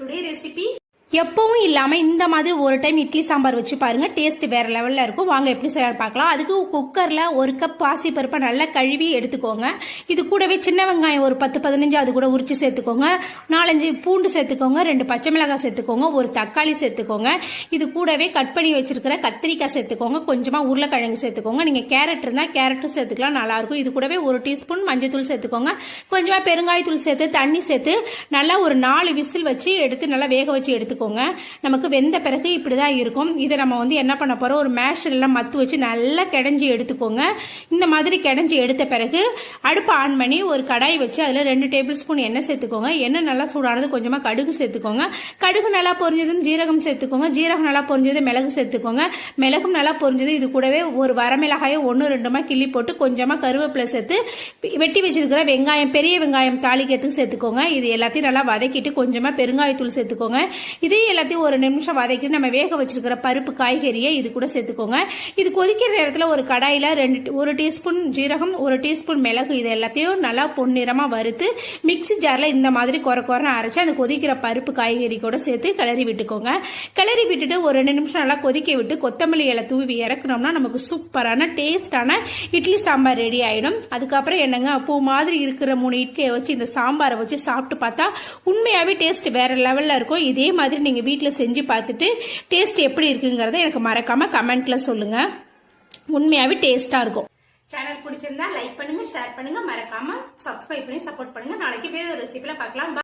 Today recipe எப்பவும் இல்லாம இந்த மாதிரி ஒரு டைம் இட்லி சாம்பார் வச்சு பாருங்க, டேஸ்ட் வேற லெவல்ல இருக்கும். வாங்க எப்படி செய்யலாம் பார்க்கலாம். அதுக்கு குக்கர்ல ஒரு கப் பாசி பருப்பை நல்லா கழுவி எடுத்துக்கோங்க. இது கூடவே சின்ன வெங்காயம் ஒரு 10-15 அது கூட உரிச்சு சேர்த்துக்கோங்க. 4-5 பூண்டு சேர்த்துக்கோங்க. 2 பச்சை மிளகாய் சேர்த்துக்கோங்க. ஒரு தக்காளி சேர்த்துக்கோங்க. இது கூடவே கட் பண்ணி வச்சிருக்கிற கத்திரிக்காய் சேர்த்துக்கோங்க. கொஞ்சமா உருளைக்கிழங்கு சேர்த்துக்கோங்க. நீங்க கேரட் இருந்தா கேரட்டும் சேர்த்துக்கலாம், நல்லா இருக்கும். இது கூடவே 1 டீஸ்பூன் மஞ்சள் தூள் சேர்த்துக்கோங்க. கொஞ்சமா பெருங்காயத்தூள் சேர்த்து தண்ணி சேர்த்து நல்லா ஒரு 4 விசில் வச்சு எடுத்து நல்லா வேக வச்சு எடுத்துக்கோங்க. நமக்கு வெந்த பிறகு இப்படிதான் இருக்கும். இதை நம்ம என்ன பண்ண போறோம், ஒரு மேஷர்ல மத்து வச்சு நல்லா கடைஞ்சி எடுத்துக்கோங்க. இந்த மாதிரி கடைஞ்சி எடுத்த பிறகு அடுப்பு ஆன் பண்ணி ஒரு கடாய் வச்சு அதுல 2 டேபிள் ஸ்பூன் எண்ணெய் சேர்த்துக்கோங்க. எண்ணெய் நல்லா சூடானது கொஞ்சமா கடுகு சேர்த்துக்கோங்க. கடுகு நல்லா பொரிஞ்சதும் ஜீரகம் சேர்த்துக்கோங்க. ஜீரகம் நல்லா பொரிஞ்சது மிளகு சேர்த்துக்கோங்க. மிளகும் நல்லா பொரிஞ்சது இது கூடவே ஒரு வரமிளகாயை 1-2 கிள்ளி போட்டு கொஞ்சமா கருவேப்பிலை சேர்த்து வெட்டி வச்சிருக்கிற வெங்காயம், பெரிய வெங்காயம் தாளிக்கிறதுக்கு சேர்த்துக்கோங்க. இது எல்லாத்தையும் நல்லா வதக்கிட்டு கொஞ்சமா பெருங்காயத்தூள் சேர்த்துக்கோங்க. இதையும் எல்லாத்தையும் ஒரு நிமிஷம் வதக்கிட்டு நம்ம வேக வச்சிருக்கிற பருப்பு காய்கறியை இது கூட சேர்த்துக்கோங்க. இது கொதிக்கிற நேரத்தில் ஒரு கடாயில 1 டீஸ்பூன் ஜீரகம், 1 டீஸ்பூன் மிளகு இது எல்லாத்தையும் நல்லா பொன்னிறமா வறுத்து மிக்ஸி ஜார்ல இந்த மாதிரி குறை அரைச்சு அந்த கொதிக்கிற பருப்பு காய்கறி கூட சேர்த்து கிளறி விட்டுக்கோங்க. கிளறி விட்டுட்டு ஒரு 2 நிமிஷம் நல்லா கொதிக்க விட்டு கொத்தமல்லி இலை தூவி இறக்கணும்னா நமக்கு சூப்பரான டேஸ்டான இட்லி சாம்பார் ரெடி ஆயிடும். அதுக்கப்புறம் என்னங்க, பூ மாதிரி இருக்கிற 3 இட்லியை வச்சு இந்த சாம்பாரை வச்சு சாப்பிட்டு பார்த்தா உண்மையாவே டேஸ்ட் வேற லெவல்ல இருக்கும். இதே மாதிரி நீங்க வீட்டுல செஞ்சு பார்த்துட்டு டேஸ்ட் எப்படி இருக்குங்கிறத எனக்கு மறக்காம கமெண்ட்ல சொல்லுங்க. உண்மையாவே டேஸ்டா இருக்கும். சேனல் பிடிச்சிருந்தா லைக் பண்ணுங்க, ஷேர் பண்ணுங்க, மறக்காம சப்ஸ்கிரைப் பண்ணி சப்போர்ட் பண்ணுங்க. நாளைக்கு வேற ஒரு ரெசிபில பார்க்கலாம்.